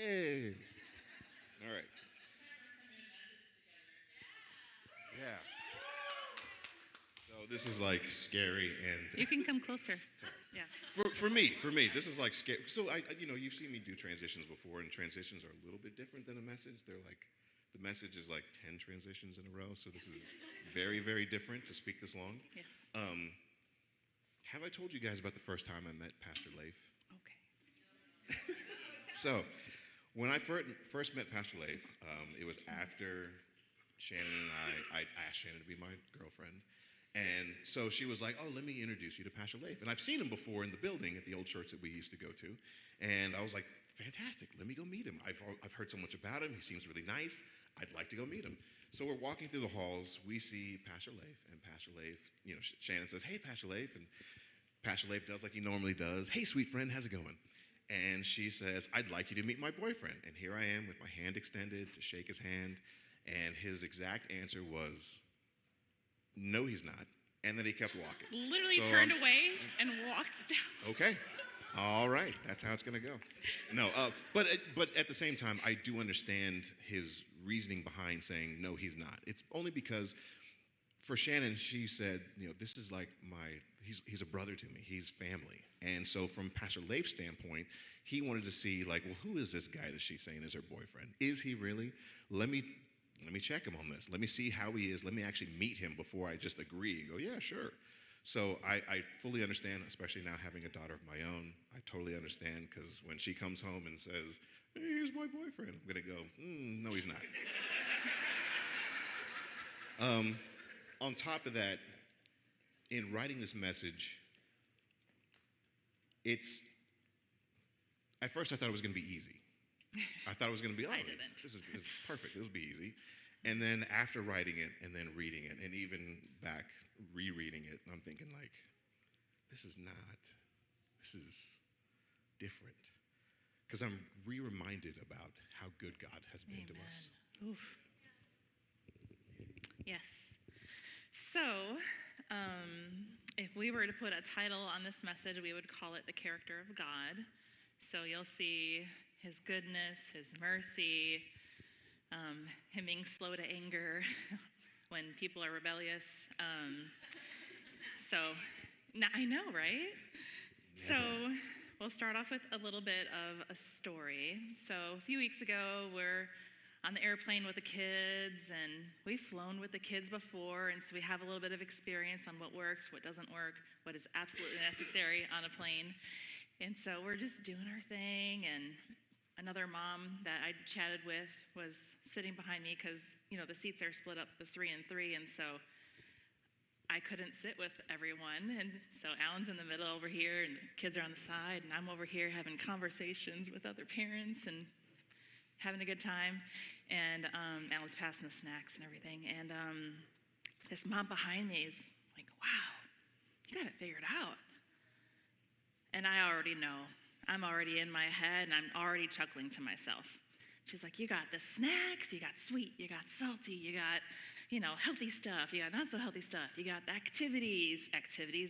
Hey. All right. Yeah. So this is like scary and You can come closer. Yeah. for me, this is like scary. So you've seen me do transitions before, and transitions are a little bit different than a message. They're like, the message is like 10 transitions in a row. So this is very, very different to speak this long. Yes. Um, have I told you guys about the first time I met Pastor Leif? Okay. So, when I first met Pastor Leif, it was after Shannon and I asked Shannon to be my girlfriend. And so she was like, oh, let me introduce you to Pastor Leif. And I've seen him before in the building at the old church that we used to go to. And I was like, fantastic, let me go meet him. I've heard so much about him. He seems really nice. I'd like to go meet him. So we're walking through the halls. We see Pastor Leif. And Pastor Leif, Shannon says, hey, Pastor Leif. And Pastor Leif does like he normally does. Hey, sweet friend, how's it going? And she says, I'd like you to meet my boyfriend. And here I am with my hand extended to shake his hand. And his exact answer was, no, he's not. And then he kept walking. Literally turned away and walked down. Okay. All right. That's how it's going to go. No, but at the same time, I do understand his reasoning behind saying, no, he's not. It's only because for Shannon, she said, this is like he's a brother to me. He's family. And so from Pastor Leif's standpoint, he wanted to see like, well, who is this guy that she's saying is her boyfriend? Is he really? Let me check him on this. Let me see how he is. Let me actually meet him before I just agree and go, yeah, sure. So I fully understand, especially now having a daughter of my own. I totally understand because when she comes home and says, hey, here's my boyfriend, I'm going to go, no, he's not. On top of that, in writing this message, at first I thought it was going to be easy. I thought it was going to be, this is perfect, this will be easy. And then after writing it and then reading it and even back rereading it, I'm thinking like, this is different. Because I'm reminded about how good God has been to us. Oof. Yes. So, if we were to put a title on this message, we would call it The Character of God. So you'll see his goodness, his mercy, him being slow to anger when people are rebellious. So, I know, right? Never. So we'll start off with a little bit of a story. So a few weeks ago, we're on the airplane with the kids, and we've flown with the kids before, and so we have a little bit of experience on what works, what doesn't work, what is absolutely necessary on a plane. And so we're just doing our thing, and another mom that I chatted with was sitting behind me because, the seats are split up the 3 and 3, and so I couldn't sit with everyone. And so Alan's in the middle over here, and the kids are on the side, and I'm over here having conversations with other parents and having a good time. And Alan's passing the snacks and everything. And this mom behind me is like, wow, you got it figured out. And I already know. I'm already in my head, and I'm already chuckling to myself. She's like, you got the snacks, you got sweet, you got salty, you got, healthy stuff, you got not so healthy stuff, you got the activities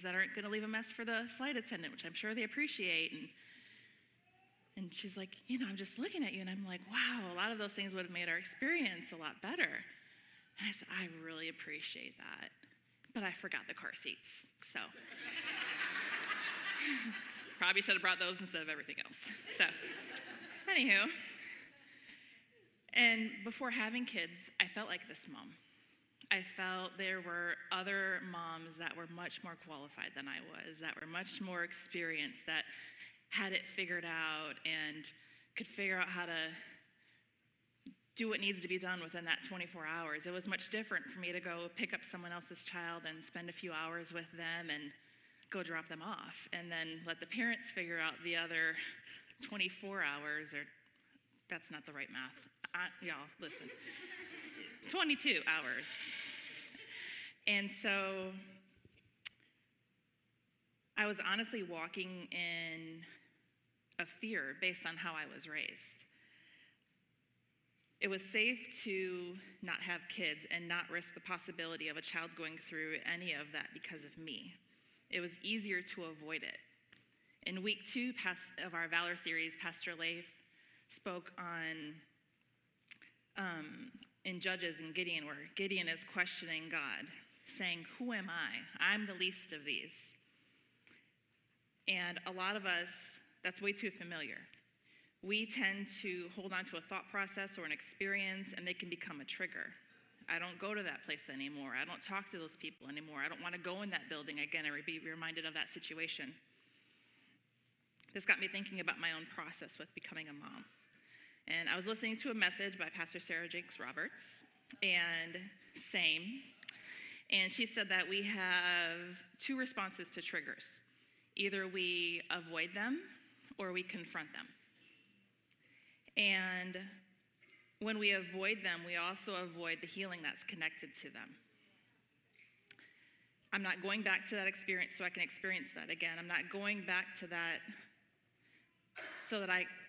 that aren't going to leave a mess for the flight attendant, which I'm sure they appreciate. And she's like, I'm just looking at you, and I'm like, wow, a lot of those things would have made our experience a lot better. And I said, I really appreciate that. But I forgot the car seats, so probably should have brought those instead of everything else. So, anywho. And before having kids, I felt like this mom. I felt there were other moms that were much more qualified than I was, that were much more experienced, that had it figured out and could figure out how to do what needs to be done within that 24 hours. It was much different for me to go pick up someone else's child and spend a few hours with them and go drop them off, and then let the parents figure out the other 24 hours, or that's not the right math. Y'all, listen. 22 hours. And so I was honestly walking in a fear based on how I was raised. It was safe to not have kids and not risk the possibility of a child going through any of that because of me. It was easier to avoid it. In week 2 of our Valor series, Pastor Leif spoke on in Judges and Gideon, where Gideon is questioning God, saying, "Who am I? I'm the least of these." And a lot of us, that's way too familiar. We tend to hold on to a thought process or an experience, and they can become a trigger. I don't go to that place anymore. I don't talk to those people anymore. I don't want to go in that building again or be reminded of that situation. This got me thinking about my own process with becoming a mom. And I was listening to a message by Pastor Sarah Jakes Roberts, and she said that we have two responses to triggers. Either we avoid them or we confront them. And when we avoid them, we also avoid the healing that's connected to them. I'm not going back to that experience so I can experience that again. I'm not going back to that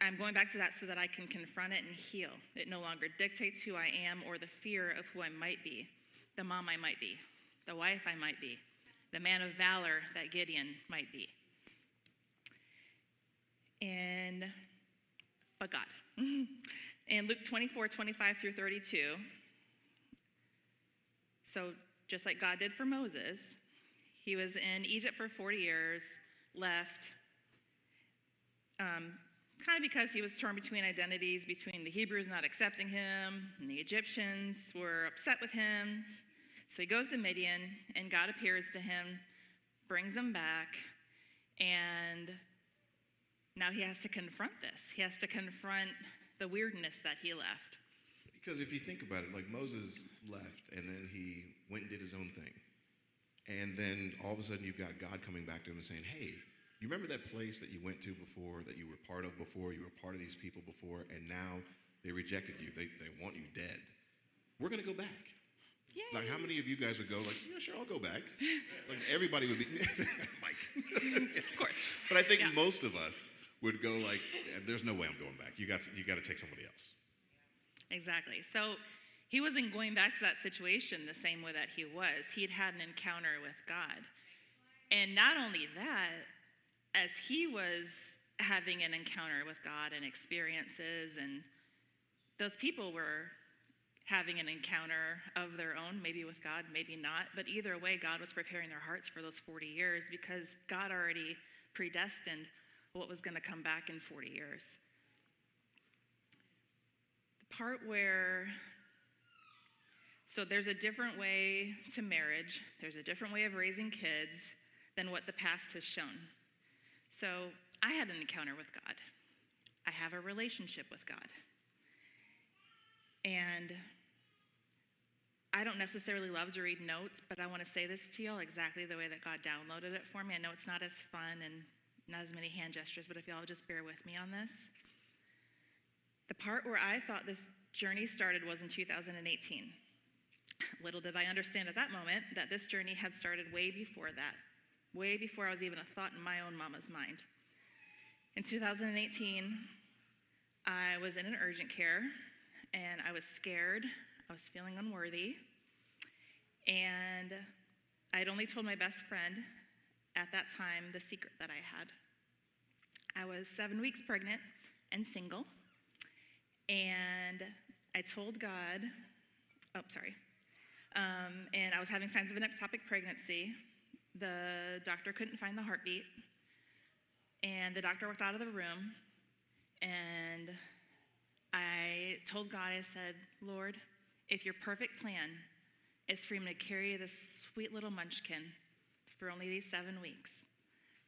I'm going back to that so that I can confront it and heal. It no longer dictates who I am or the fear of who I might be, the mom I might be, the wife I might be, the man of valor that Gideon might be. But God. In Luke 24:25 through 32, so just like God did for Moses, he was in Egypt for 40 years, left, kind of because he was torn between identities, between the Hebrews not accepting him, and the Egyptians were upset with him. So he goes to Midian, and God appears to him, brings him back, and now he has to confront this. He has to confront the weirdness that he left. Because if you think about it, like Moses left, and then he went and did his own thing. And then all of a sudden you've got God coming back to him and saying, "Hey, you remember that place that you went to before, that you were part of before, you were part of these people before, and now they rejected you, they want you dead. We're going to go back." Yay. Like, how many of you guys would go like, "Yeah, sure, I'll go back"? Like, everybody would be, Mike. Of course. But I think Yeah. most of us would go like, "Yeah, there's no way I'm going back. You got to take somebody else." Exactly. So he wasn't going back to that situation the same way that he was. He'd had an encounter with God. And not only that, as he was having an encounter with God and experiences, and those people were having an encounter of their own, maybe with God, maybe not, but either way, God was preparing their hearts for those 40 years because God already predestined what was going to come back in 40 years. The part where, so there's a different way to marriage, there's a different way of raising kids than what the past has shown. So I had an encounter with God. I have a relationship with God. And I don't necessarily love to read notes, but I want to say this to y'all exactly the way that God downloaded it for me. I know it's not as fun and not as many hand gestures, but if y'all just bear with me on this. The part where I thought this journey started was in 2018. Little did I understand at that moment that this journey had started way before that, way before I was even a thought in my own mama's mind. In 2018, I was in an urgent care, and I was scared. I was feeling unworthy, and I'd only told my best friend at that time the secret that I had. I was 7 weeks pregnant and single, and I told God, and I was having signs of an ectopic pregnancy. The doctor couldn't find the heartbeat, and the doctor walked out of the room, and I told God, I said, "Lord, if your perfect plan is for me to carry this sweet little munchkin for only these 7 weeks,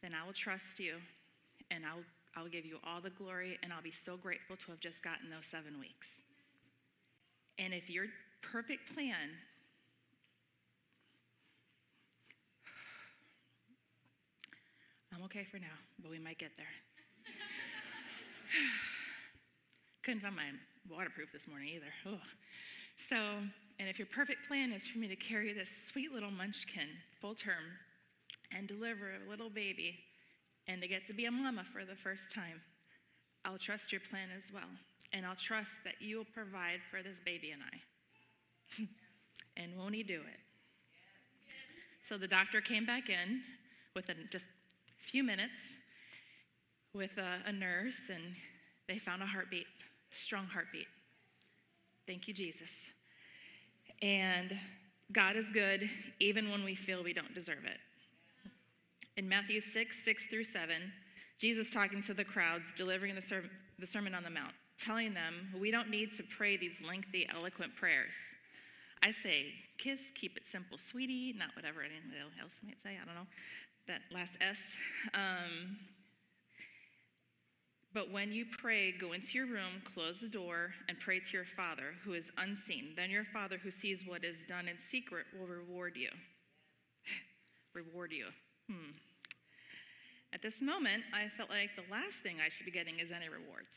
then I will trust you, and I'll give you all the glory, and I'll be so grateful to have just gotten those 7 weeks. And if your perfect plan I'm okay for now, but we might get there." Couldn't find my waterproof this morning either. Ugh. So, and if your perfect plan is for me to carry this sweet little munchkin full term and deliver a little baby and to get to be a mama for the first time, I'll trust your plan as well. And I'll trust that you will provide for this baby and I. And won't he do it? So the doctor came back in within just a few minutes with a nurse, and They found a heartbeat, strong heartbeat. Thank you, Jesus. And God is good even when we feel we don't deserve it. In Matthew 6:6-7, Jesus talking to the crowds, delivering the Sermon on the Mount, telling them we don't need to pray these lengthy, eloquent prayers. I say, kiss, keep it simple, sweetie, not whatever anyone else might say, I don't know, that last S. But when you pray, go into your room, close the door, and pray to your Father who is unseen. Then your Father who sees what is done in secret will reward you. Reward you. At this moment, I felt like the last thing I should be getting is any rewards.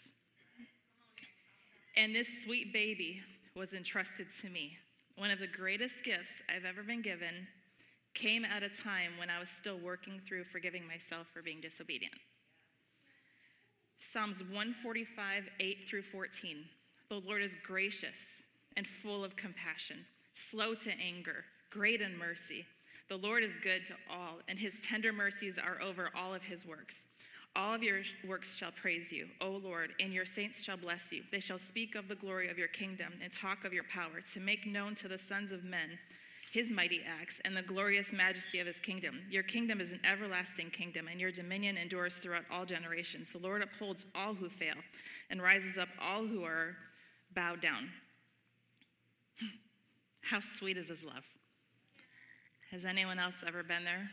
And this sweet baby was entrusted to me. One of the greatest gifts I've ever been given came at a time when I was still working through forgiving myself for being disobedient. Psalms 145, 8-14. The Lord is gracious and full of compassion, slow to anger, great in mercy. The Lord is good to all, and his tender mercies are over all of his works. All of your works shall praise you, O Lord, and your saints shall bless you. They shall speak of the glory of your kingdom and talk of your power, to make known to the sons of men his mighty acts and the glorious majesty of his kingdom. Your kingdom is an everlasting kingdom, and your dominion endures throughout all generations. The Lord upholds all who fail and rises up all who are bowed down. How sweet is his love. Has anyone else ever been there?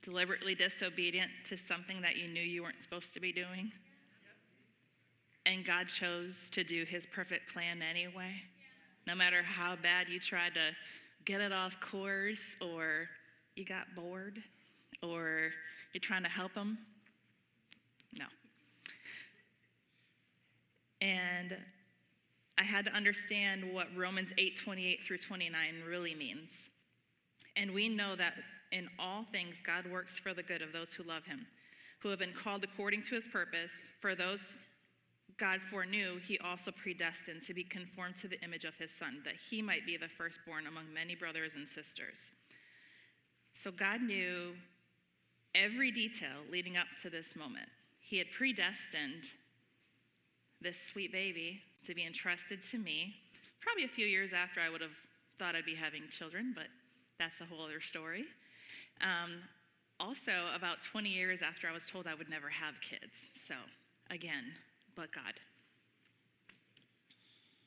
Deliberately disobedient to something that you knew you weren't supposed to be doing? And God chose to do his perfect plan anyway? No matter how bad you tried to get it off course, or you got bored, or you're trying to help him? No. And I had to understand what Romans 8:28-29 really means. And we know that in all things God works for the good of those who love him, who have been called according to his purpose. For those God foreknew, he also predestined to be conformed to the image of his Son, that he might be the firstborn among many brothers and sisters. So God knew every detail leading up to this moment. He had predestined this sweet baby to be entrusted to me, probably a few years after I would have thought I'd be having children, but that's a whole other story. Also, about 20 years after I was told I would never have kids. So, again, but God.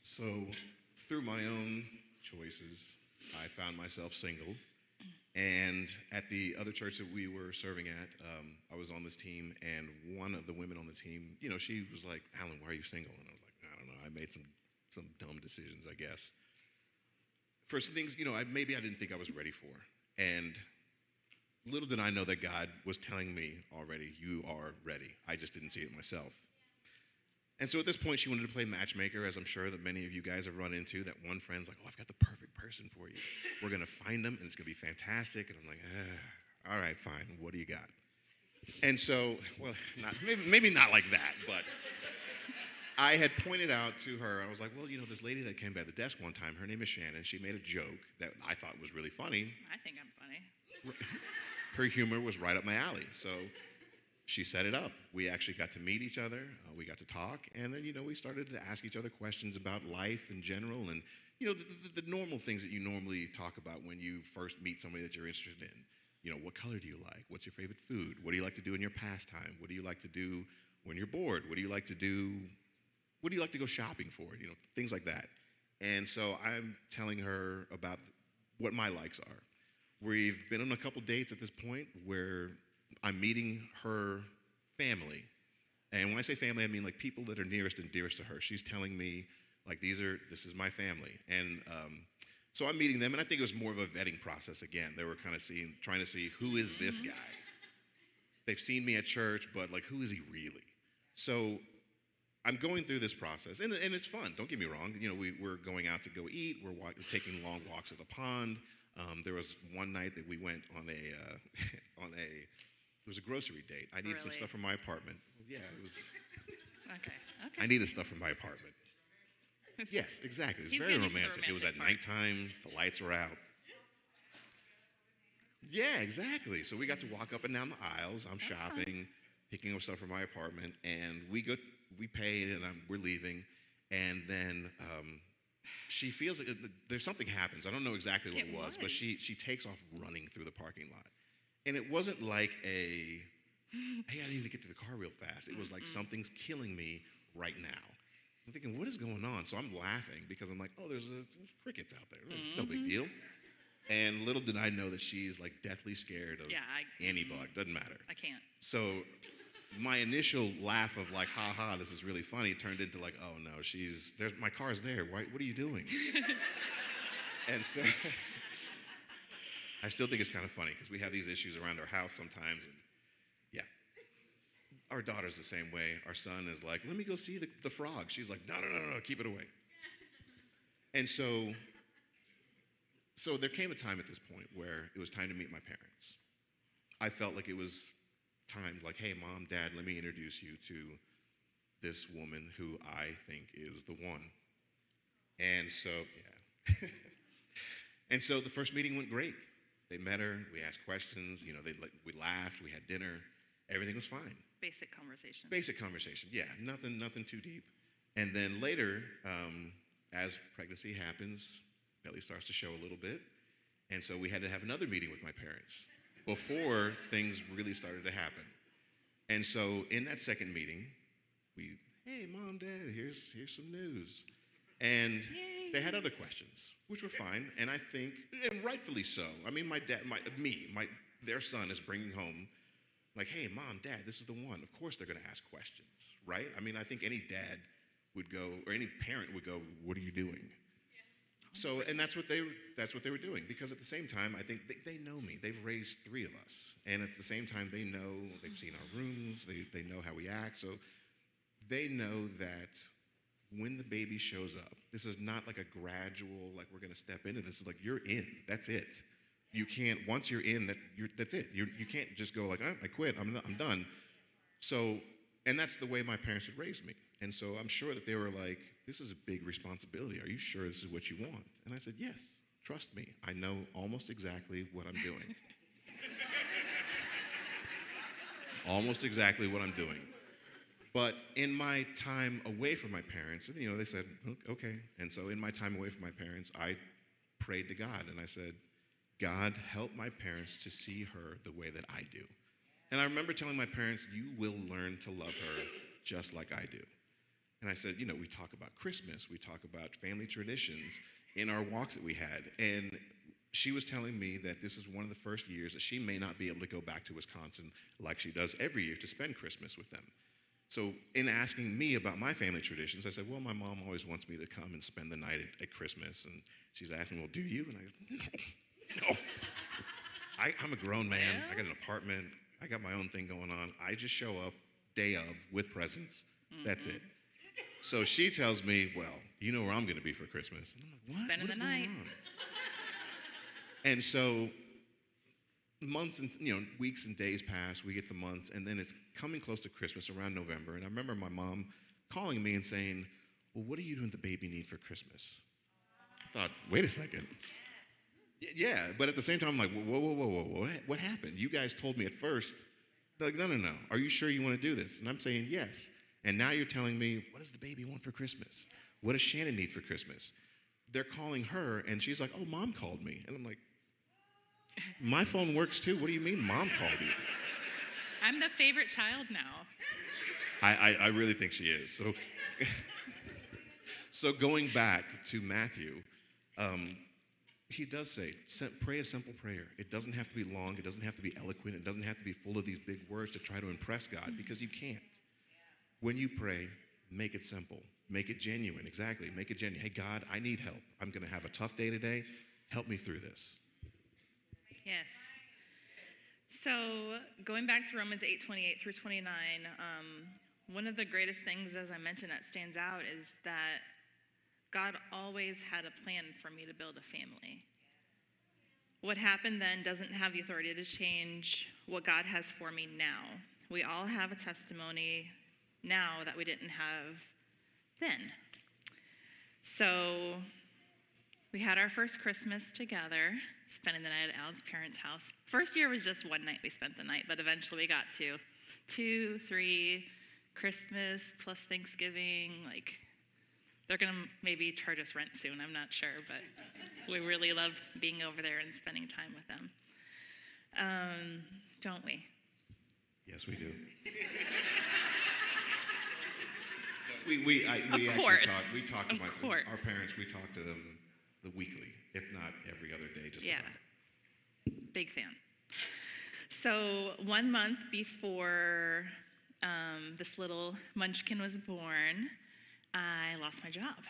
So, through my own choices, I found myself single. And at the other church that we were serving at, I was on this team, and one of the women on the team, she was like, "Alan, why are you single?" And I was like, "I don't know. I made some dumb decisions, I guess." For some things, maybe I didn't think I was ready for. And little did I know that God was telling me already, "You are ready." I just didn't see it myself. And so at this point, she wanted to play matchmaker, as I'm sure that many of you guys have run into. That one friend's like, "Oh, I've got the perfect person for you. We're going to find them, and it's going to be fantastic." And I'm like, all right, fine. What do you got? And so, well, maybe not like that, but I had pointed out to her, I was like, "Well, this lady that came by the desk one time, her name is Shannon. She made a joke that I thought was really funny." I think I'm funny. Her humor was right up my alley. So she set it up. We actually got to meet each other. We got to talk. And then, we started to ask each other questions about life in general and, the normal things that you normally talk about when you first meet somebody that you're interested in. What color do you like? What's your favorite food? What do you like to do in your pastime? What do you like to do when you're bored? What do you like to do? What do you like to go shopping for? Things like that. And so I'm telling her about what my likes are. We've been on a couple dates at this point where I'm meeting her family. And when I say family, I mean like people that are nearest and dearest to her. She's telling me, like, this is my family. And so I'm meeting them, and I think it was more of a vetting process again. They were kind of trying to see, who is this guy? They've seen me at church, but like, who is he really? So I'm going through this process, and it's fun. Don't get me wrong. We're going out to go eat. We're taking long walks at the pond. There was one night that we went on it was a grocery date. I needed some stuff from my apartment. Yeah, it was. Okay. I needed stuff from my apartment. Yes, exactly. It was very romantic. It was at nighttime. The lights were out. Yeah, exactly. So we got to walk up and down the aisles. I'm shopping, picking up stuff from my apartment, and we we paid, and we're leaving, and then she feels like there's something happens. I don't know exactly what it was, but she takes off running through the parking lot, and it wasn't like a hey, I need to get to the car real fast. It was like something's killing me right now. I'm thinking, what is going on? So I'm laughing because I'm like, oh, there's crickets out there. There's no big deal. And little did I know that she's like deathly scared of any bug. Doesn't matter. I can't. So my initial laugh of like, ha ha, this is really funny, turned into like, oh no, my car's there. What are you doing? And so I still think it's kind of funny because we have these issues around our house sometimes. And yeah. Our daughter's the same way. Our son is like, let me go see the frog. She's like, no, keep it away. And so there came a time at this point where it was time to meet my parents. I felt like it was time, like, hey, Mom, Dad, let me introduce you to this woman who I think is the one. And so, yeah. And so the first meeting went great. They met her. We asked questions. We laughed. We had dinner. Everything was fine. Basic conversation, yeah. Nothing too deep. And then later, as pregnancy happens, belly starts to show a little bit. And so we had to have another meeting with my parents before things really started to happen. And so in that second meeting, hey, Mom, Dad, here's some news. And they had other questions, which were fine. And I think, and rightfully so. I mean, their son is bringing home, like, hey, Mom, Dad, this is the one. Of course they're going to ask questions, right? I mean, I think any dad would go, or any parent would go, what are you doing? So, and that's what they were doing, because at the same time, I think they know me. They've raised 3 of us. And at the same time, they've seen our rooms, they know how we act. So they know that when the baby shows up, this is not like a gradual, like we're going to step into this. It's like, you're in, that's it. You can't, once you're in, that's it. You can't just go like, I quit, I'm done. So, and that's the way my parents had raised me. And so I'm sure that they were like, this is a big responsibility. Are you sure this is what you want? And I said, yes, trust me. I know almost exactly what I'm doing. Almost exactly what I'm doing. But in my time away from my parents, they said, okay. And so in my time away from my parents, I prayed to God and I said, God, help my parents to see her the way that I do. And I remember telling my parents, you will learn to love her just like I do. And I said, we talk about Christmas, we talk about family traditions in our walks that we had. And she was telling me that this is one of the first years that she may not be able to go back to Wisconsin like she does every year to spend Christmas with them. So in asking me about my family traditions, I said, well, my mom always wants me to come and spend the night at Christmas. And she's asking, well, do you? And I go, no. I'm a grown man. Yeah. I got an apartment. I got my own thing going on. I just show up day of with presents. That's it. So she tells me, well, you know where I'm going to be for Christmas. And I'm like, what? Spending the night. Going on? And so months and weeks and days pass. We get the months, and then it's coming close to Christmas around November. And I remember my mom calling me and saying, well, what are you doing the baby need for Christmas? I thought, wait a second. Yeah, but at the same time, I'm like, whoa, what happened? You guys told me at first. They're like, no. Are you sure you want to do this? And I'm saying yes. And now you're telling me, what does the baby want for Christmas? What does Shannon need for Christmas? They're calling her, and she's like, oh, Mom called me. And I'm like, my phone works too. What do you mean Mom called you? I'm the favorite child now. I really think she is. So going back to Matthew, he does say, pray a simple prayer. It doesn't have to be long. It doesn't have to be eloquent. It doesn't have to be full of these big words to try to impress God, because you can't. When you pray, make it simple. Make it genuine. Exactly. Make it genuine. Hey, God, I need help. I'm going to have a tough day today. Help me through this. Yes. So going back to Romans 8:28 through 29, one of the greatest things, as I mentioned, that stands out is that God always had a plan for me to build a family. What happened then doesn't have the authority to change what God has for me now. We all have a testimony now that we didn't have then. So we had our first Christmas together, spending the night at Alan's parents' house. First year was just one night we spent the night, but eventually we got to 2, 3 Christmas plus Thanksgiving. Like, they're going to maybe charge us rent soon. I'm not sure, but we really love being over there and spending time with them. Don't we? Yes, we do. We actually course. talk to Of course. our parents. We talk to them the weekly, if not every other day. Just Yeah. about it. Big fan. So 1 month before this little munchkin was born, I lost my job.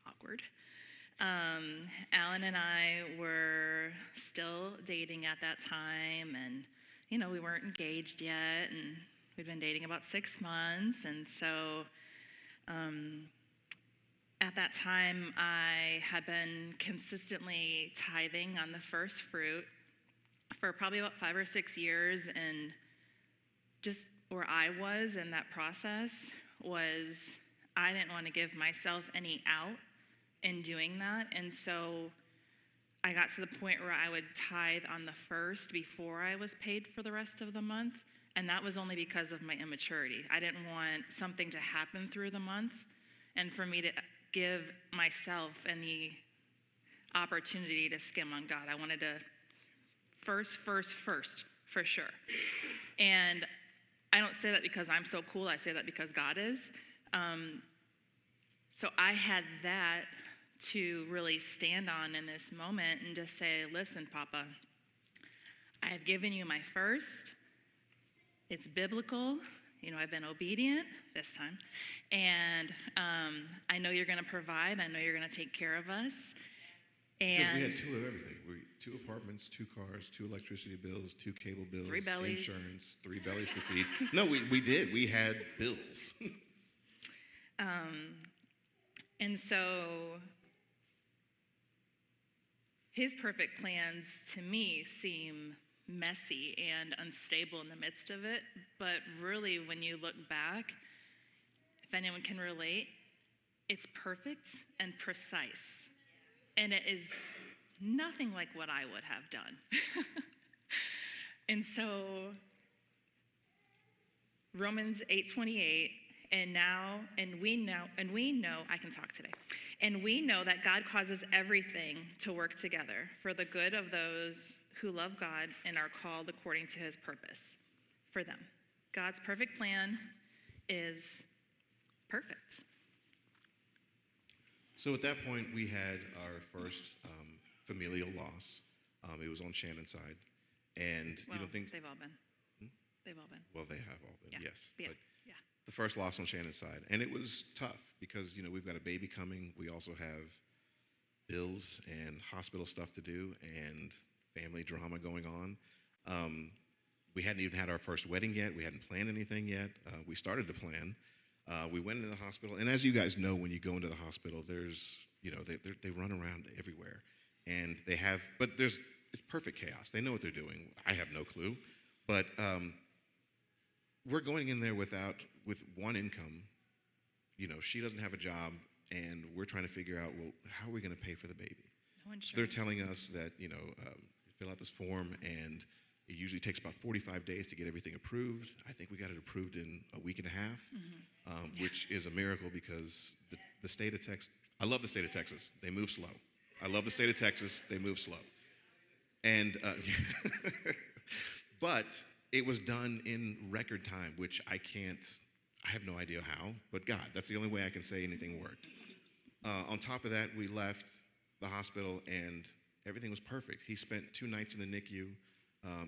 Awkward. Alan and I were still dating at that time, and we weren't engaged yet, and we'd been dating about 6 months, and so at that time I had been consistently tithing on the first fruit for probably about 5 or 6 years, and just where I was in that process was I didn't want to give myself any out in doing that, and so I got to the point where I would tithe on the first before I was paid for the rest of the month, and that was only because of my immaturity. I didn't want something to happen through the month and for me to give myself any opportunity to skim on God. I wanted to first, for sure. And I don't say that because I'm so cool. I say that because God is. So I had that to really stand on in this moment and just say, listen, Papa, I have given you my first. It's biblical. I've been obedient this time. And I know you're going to provide. I know you're going to take care of us. Because we And had 2 of everything. 2 apartments, 2 cars, 2 electricity bills, 2 cable bills, 3 bellies. insurance, 3 bellies to feed. No, we did. We had bills. And so his perfect plans to me seem messy and unstable in the midst of it, but really when you look back, if anyone can relate, it's perfect and precise. And it is nothing like what I would have done. And so Romans 8:28, and we know I can talk today. And we know that God causes everything to work together for the good of those who love God and are called according to his purpose for them. God's perfect plan is perfect. So at that point, we had our first familial loss. It was on Shannon's side, and Well, things. they've all been. They've all been. Well, they have all been, Yeah. yes. Yeah. But Yeah. the first loss on Shannon's side, and it was tough because we've got a baby coming. We also have bills and hospital stuff to do, and family drama going on. We hadn't even had our first wedding yet. We hadn't planned anything yet. We started to plan. We went into the hospital, and as you guys know, when you go into the hospital, there's they run around everywhere, and it's perfect chaos. They know what they're doing. I have no clue, but we're going in there with one income. She doesn't have a job, and we're trying to figure out, well, how are we going to pay for the baby? No So they're insurance. telling us that fill out this form, and it usually takes about 45 days to get everything approved. I think we got it approved in a week and a half, which is a miracle because the state of Texas. I love the state of Texas. They move slow. I love the state of Texas. They move slow. And but it was done in record time, which I have no idea how, but God, that's the only way I can say anything worked. On top of that, we left the hospital and everything was perfect. He spent 2 nights in the NICU,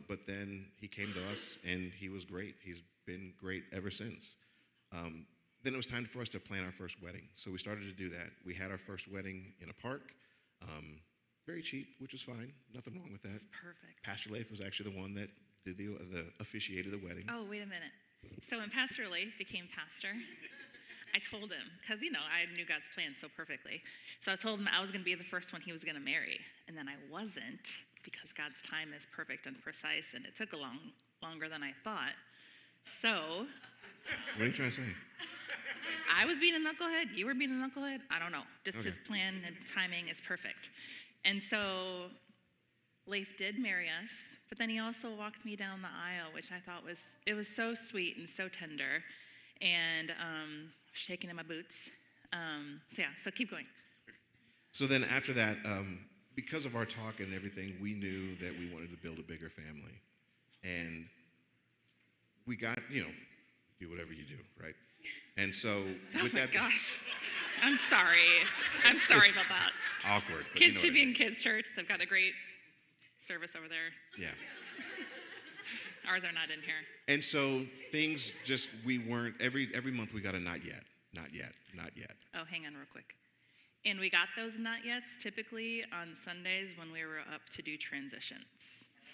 but then he came to us and he was great. He's been great ever since. Then it was time for us to plan our first wedding. So we started to do that. We had our first wedding in a park, very cheap, which was fine. Nothing wrong with that. It's perfect. Pastor Leif was actually the one that did the officiated the wedding. Oh, wait a minute. So when Pastor Leif became pastor, I told him, because, I knew God's plan so perfectly. So I told him I was going to be the first one he was going to marry. And then I wasn't, because God's time is perfect and precise, and it took longer than I thought. So What are you trying to say? I was being a knucklehead. You were being a knucklehead. I don't know. Just Okay. his plan and timing is perfect. And so Leif did marry us But then he also walked me down the aisle, which I thought was so sweet and so tender, and shaking in my boots. So keep going. So then after that, because of our talk and everything, we knew that we wanted to build a bigger family. And we got, do whatever you do, right? And so with Oh my that, gosh. I'm sorry. I'm sorry it's about that. awkward. But Kids you know should what be I in mean. kids' church. They've got a great service over there. Yeah. Ours are not in here. And so things just, we weren't, every month we got a not yet, not yet, not yet. Oh, hang on real quick. And we got those not yets typically on Sundays when we were up to do transitions.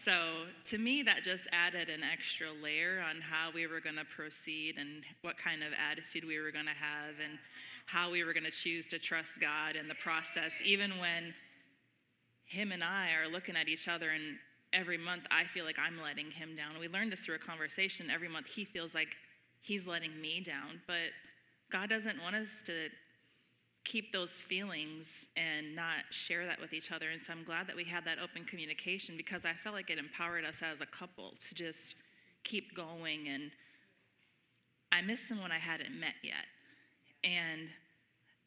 So to me, that just added an extra layer on how we were going to proceed and what kind of attitude we were going to have and how we were going to choose to trust God in the process, even when him and I are looking at each other and every month I feel like I'm letting him down. We learned this through a conversation. Every month he feels like he's letting me down, but God doesn't want us to keep those feelings and not share that with each other. And so I'm glad that we had that open communication, because I felt like it empowered us as a couple to just keep going. And I missed him when I hadn't met yet. And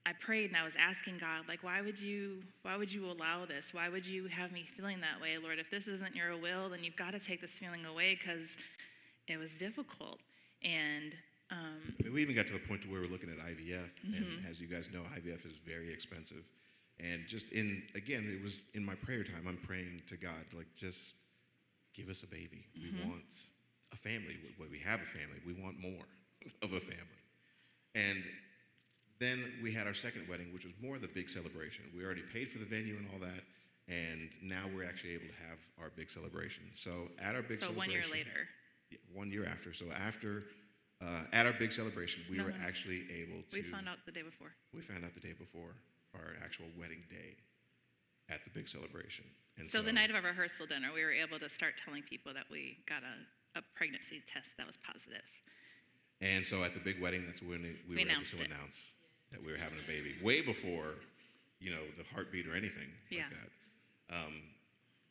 I prayed and I was asking God, like, why would you allow this? Why would you have me feeling that way, Lord? If this isn't your will, then you've got to take this feeling away, because it was difficult. And I mean, we even got to the point to where we're looking at IVF, and as you guys know, IVF is very expensive. And just it was in my prayer time, I'm praying to God, like, just give us a baby. We want a family. We have a family. We want more of a family. And then we had our second wedding, which was more of the big celebration. We already paid for the venue and all that, and now we're actually able to have our big celebration. So at our big celebration. 1 year later. Yeah, 1 year after. So at our big celebration, we were No. actually able to. We found out the day before. We found out the day before our actual wedding day at the big celebration. And So the night of our rehearsal dinner, we were able to start telling people that we got a pregnancy test that was positive. And so at the big wedding, that's when we were able to announce that we were having a baby, way before, the heartbeat or anything like that.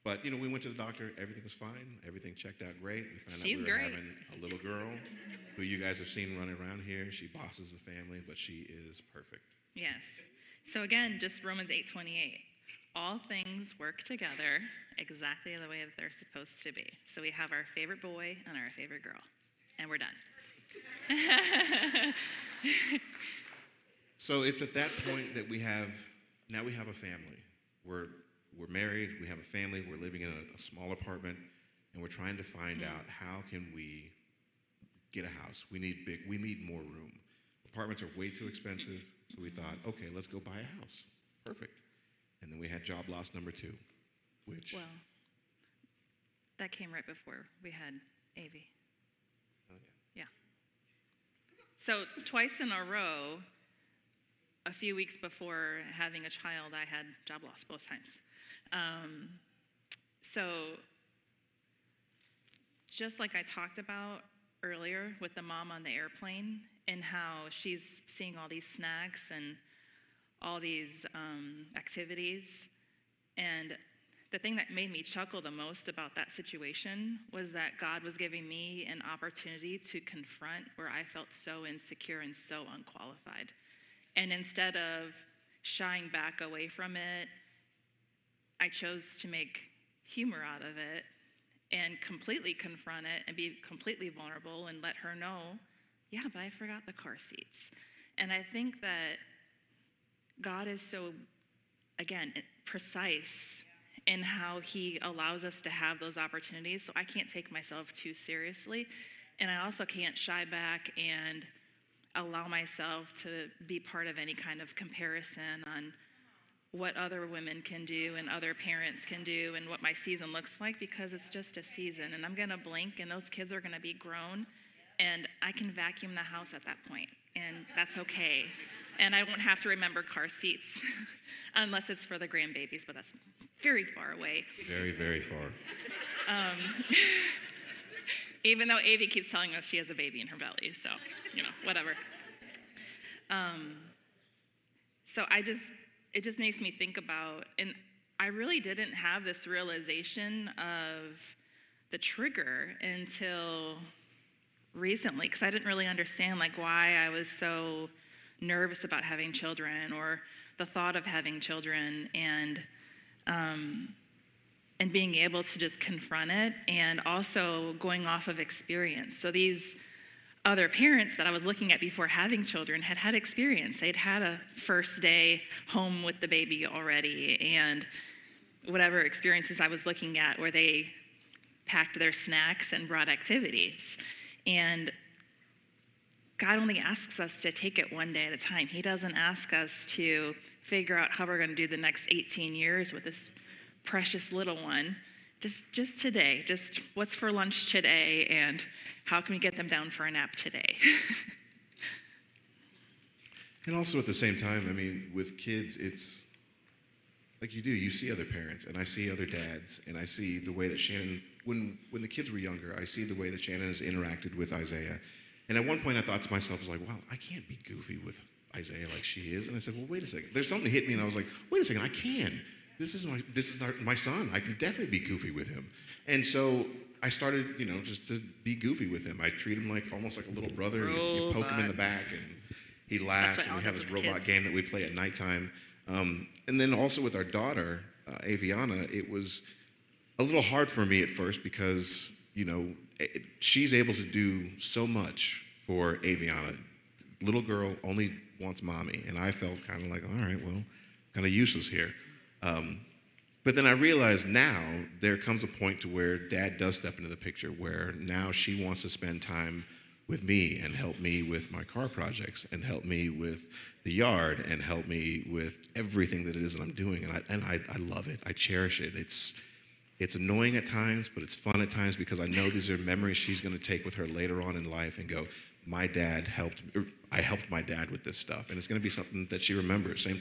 But, we went to the doctor. Everything was fine. Everything checked out great. We found out we were having a little girl who you guys have seen running around here. She bosses the family, but she is perfect. Yes. So again, just Romans 8:28. All things work together exactly the way that they're supposed to be. So we have our favorite boy and our favorite girl, and we're done. So it's at that point that we have a family. We're married, we have a family, we're living in a small apartment, and we're trying to find out how can we get a house. We need more room. Apartments are way too expensive, so we thought, okay, let's go buy a house. Perfect. And then we had job loss number 2, which... Well, that came right before we had Avi. Oh, Yeah. So twice in a row, a few weeks before having a child, I had job loss both times. So just like I talked about earlier with the mom on the airplane and how she's seeing all these snacks and all these activities, and the thing that made me chuckle the most about that situation was that God was giving me an opportunity to confront where I felt so insecure and so unqualified. And instead of shying back away from it, I chose to make humor out of it and completely confront it and be completely vulnerable and let her know, yeah, but I forgot the car seats. And I think that God is so, again, precise in how he allows us to have those opportunities. So I can't take myself too seriously. And I also can't shy back and allow myself to be part of any kind of comparison on what other women can do and other parents can do and what my season looks like, because it's just a season. And I'm going to blink and those kids are going to be grown and I can vacuum the house at that point, and that's okay. And I won't have to remember car seats unless it's for the grandbabies, but that's very far away. Very, very far. Even though Avi keeps telling us she has a baby in her belly, so, whatever. So it just makes me think about, and I really didn't have this realization of the trigger until recently, because I didn't really understand like why I was so nervous about having children or the thought of having children, and being able to just confront it, and also going off of experience. So these other parents that I was looking at before having children had had experience. They'd had a first day home with the baby already, and whatever experiences I was looking at where they packed their snacks and brought activities. And God only asks us to take it one day at a time. He doesn't ask us to figure out how we're going to do the next 18 years with this precious little one. Just today, just what's for lunch today, and how can we get them down for a nap today? And also at the same time, I mean, with kids, it's like you see other parents, and I see other dads, and I see the way that Shannon, when the kids were younger, I see the way that Shannon has interacted with Isaiah. And at one point I thought to myself, I was like, wow, I can't be goofy with Isaiah like she is. And I said, well, wait a second. There's something that hit me, and I was like, wait a second, I can. This is my son. I can definitely be goofy with him. And so I started, just to be goofy with him. I treat him like almost like a little brother. You poke him in the back, and he laughs, and we have this robot game that we play at nighttime. And then also with our daughter, Aviana, it was a little hard for me at first because, she's able to do so much for Aviana. Little girl only wants mommy, and I felt kind of like, all right, well, kind of useless here. But then I realized now there comes a point to where dad does step into the picture, where now she wants to spend time with me and help me with my car projects and help me with the yard and help me with everything that it is that I'm doing. And I love it. I cherish it. It's annoying at times, but it's fun at times because I know these are memories she's going to take with her later on in life and go, I helped my dad with this stuff. And it's going to be something that she remembers. Same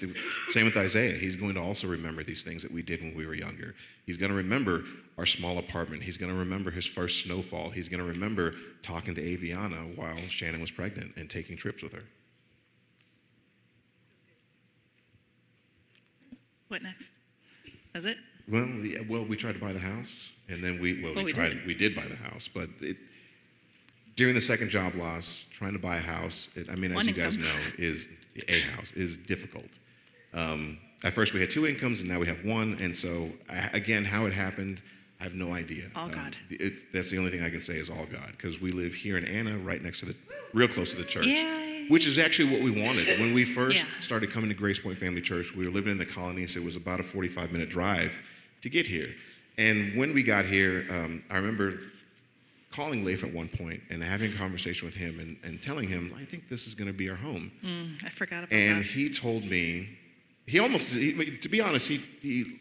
with Isaiah. He's going to also remember these things that we did when we were younger. He's going to remember our small apartment. He's going to remember his first snowfall. He's going to remember talking to Aviana while Shannon was pregnant and taking trips with her. What next? Is it? Well, we tried to buy the house, and then we did buy the house, but during the second job loss, trying to buy a house, as you guys know, is difficult. At first we had two incomes, and now we have one, and so, again, how it happened, I have no idea. All God. That's the only thing I can say is all God, because we live here in Anna, right next to real close to the church. Yay. Which is actually what we wanted. When we first started coming to Grace Point Family Church, we were living in the colony, so it was about a 45-minute drive to get here. And when we got here, I remember calling Leif at one point and having a conversation with him and telling him, I think this is going to be our home. I forgot about that. And he told me, to be honest, he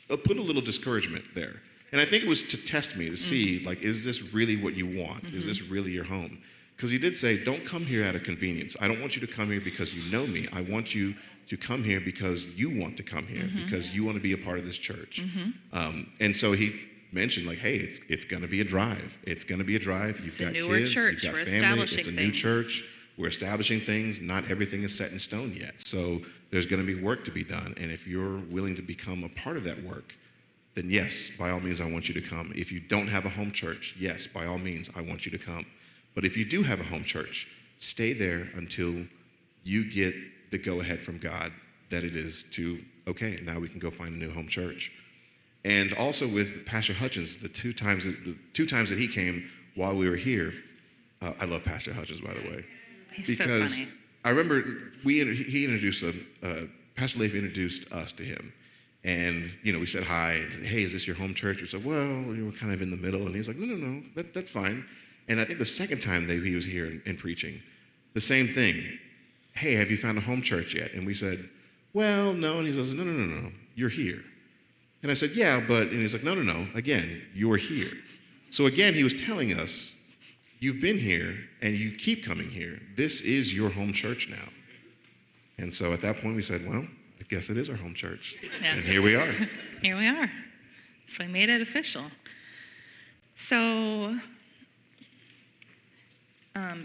put a little discouragement there. And I think it was to test me, to see, is this really what you want? Is this really your home? Because he did say, don't come here out of convenience. I don't want you to come here because you know me. I want you to come here because you want to come here, because you want to be a part of this church. And so he mentioned, hey, it's going to be a drive. It's going to be a drive. You've got kids, you've got family. It's a new church. We're establishing things. Not everything is set in stone yet. So there's going to be work to be done. And if you're willing to become a part of that work, then yes, by all means, I want you to come. If you don't have a home church, yes, by all means, I want you to come. But if you do have a home church, stay there until you get the go-ahead from God that it is to, okay, now we can go find a new home church. And also with Pastor Hutchins, the two times that he came while we were here, I love Pastor Hutchins, by the way. Because so funny. I remember Pastor Leif introduced us to him. And, we said hi, and said, hey, is this your home church? We said, well, we're kind of in the middle. And he's like, no, that's fine. And I think the second time that he was here and preaching, the same thing. Hey, have you found a home church yet? And we said, well, no. And he says, no, you're here. And I said, yeah, but, and he's like, no, again, you're here. So again, he was telling us, you've been here and you keep coming here. This is your home church now. And so at that point we said, well, I guess it is our home church. Yeah. And here we are. Here we are. So we made it official. So,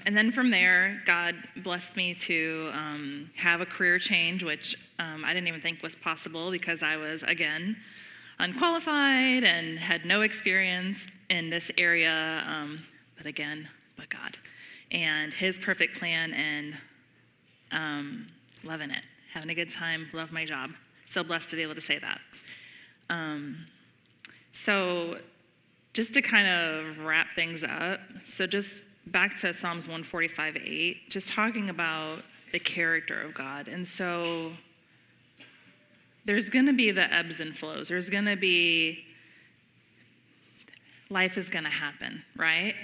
and then from there, God blessed me to have a career change, which I didn't even think was possible because I was, again, unqualified and had no experience in this area, but God. And his perfect plan, and loving it, having a good time, love my job. So blessed to be able to say that. So just to kind of wrap things up, so just back to Psalms 145:8, just talking about the character of God. And so there's going to be the ebbs and flows. There's going to be, life is going to happen, right?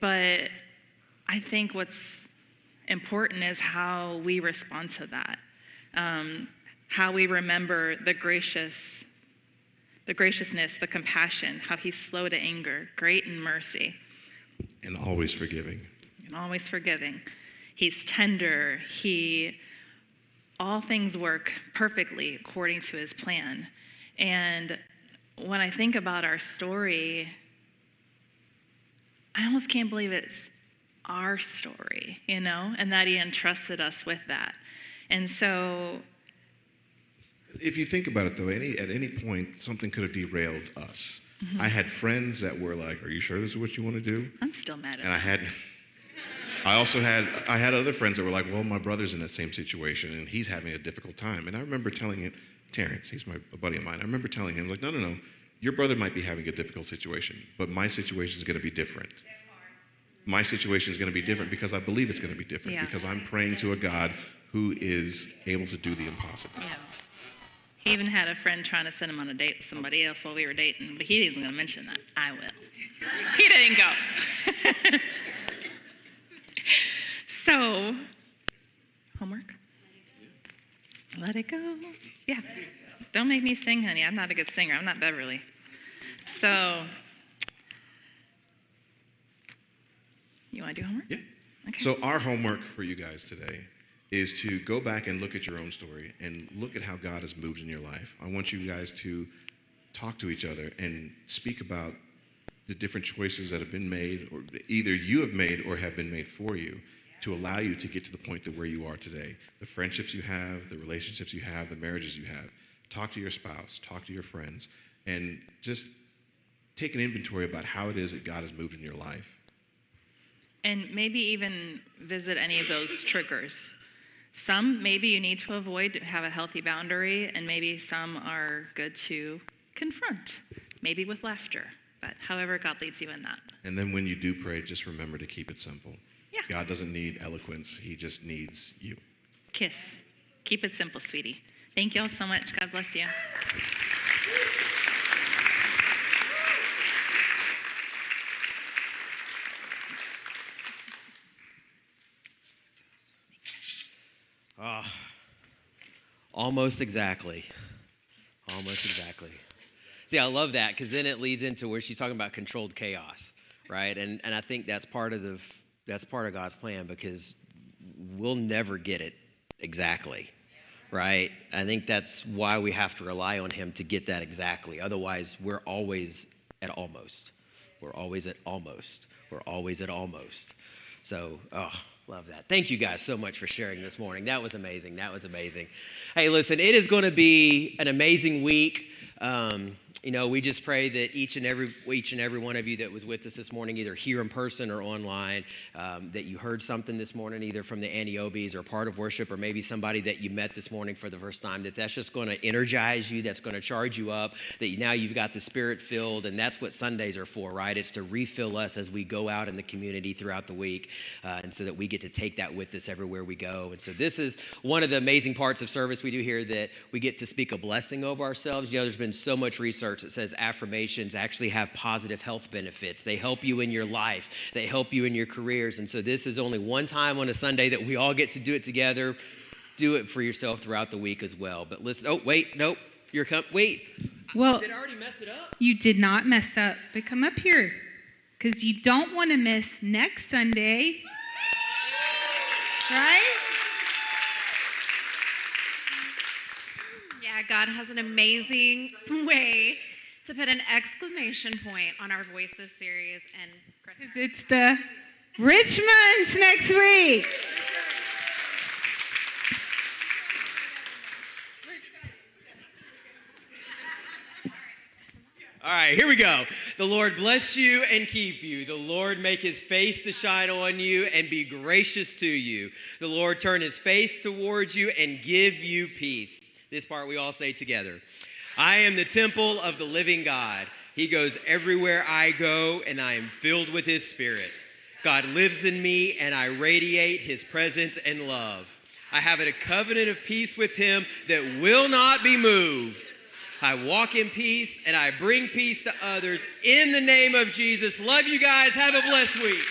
But I think what's important is how we respond to that, how we remember the graciousness, the compassion, how he's slow to anger, great in mercy. And always forgiving. He's tender. All things work perfectly according to his plan. And when I think about our story, I almost can't believe it's our story, and that he entrusted us with that. And so, if you think about it, though, at any point, something could have derailed us. Mm-hmm. I had friends that were like, "Are you sure this is what you want to do?" I'm still mad at them. And I had other friends that were like, "Well, my brother's in that same situation, and he's having a difficult time." And I remember telling him, Terrence, he's a buddy of mine. I remember telling him, like, no, your brother might be having a difficult situation, but my situation is going to be different. My situation is going to be different because I believe it's going to be different, because I'm praying to a God who is able to do the impossible. Yeah. He even had a friend trying to send him on a date with somebody else while we were dating, but he isn't going to mention that. I will. He didn't go. So, homework? Let it go. Yeah. Don't make me sing, honey. I'm not a good singer. I'm not Beverly. So, you want to do homework? Yeah. Okay. So our homework for you guys today is to go back and look at your own story and look at how God has moved in your life. I want you guys to talk to each other and speak about the different choices that have been made, or either you have made or have been made for you, to allow you to get to the point of where you are today. The friendships you have, the relationships you have, the marriages you have. Talk to your spouse, talk to your friends, and just take an inventory about how it is that God has moved in your life. And maybe even visit any of those triggers. Some maybe you need to avoid to have a healthy boundary, and maybe some are good to confront, maybe with laughter, but however God leads you in that. And then when you do pray, just remember to keep it simple. Yeah. God doesn't need eloquence. He just needs you. Kiss. Keep it simple, sweetie. Thank you all so much. God bless you. Almost exactly. See, I love that, because then it leads into where she's talking about controlled chaos, right? And I think that's part of God's plan, because we'll never get it exactly, right? I think that's why we have to rely on him to get that exactly. Otherwise, we're always at almost. So, love that. Thank you guys so much for sharing this morning. That was amazing. Hey, listen, it is going to be an amazing week. We just pray that each and every one of you that was with us this morning, either here in person or online, that you heard something this morning, either from the Antiobes or part of worship, or maybe somebody that you met this morning for the first time, that's just going to energize you, that's going to charge you up, that now you've got the Spirit filled, and that's what Sundays are for, right? It's to refill us as we go out in the community throughout the week, and so that we get to take that with us everywhere we go. And so this is one of the amazing parts of service we do here, that we get to speak a blessing over ourselves. There's been so much research that says affirmations actually have positive health benefits. They help you in your life. They help you in your careers. And so this is only one time on a Sunday that we all get to do it together. Do it for yourself throughout the week as well. But listen, wait. Well, did I already mess it up? You did not mess up, but come up here, because you don't want to miss next Sunday, right? Yeah, God has an amazing way to put an exclamation point on our Voices series. And it's the Richmonds next week. All right, here we go. The Lord bless you and keep you. The Lord make his face to shine on you and be gracious to you. The Lord turn his face towards you and give you peace. This part we all say together. I am the temple of the living God. He goes everywhere I go, and I am filled with his spirit. God lives in me, and I radiate his presence and love. I have a covenant of peace with him that will not be moved. I walk in peace, and I bring peace to others in the name of Jesus. Love you guys. Have a blessed week.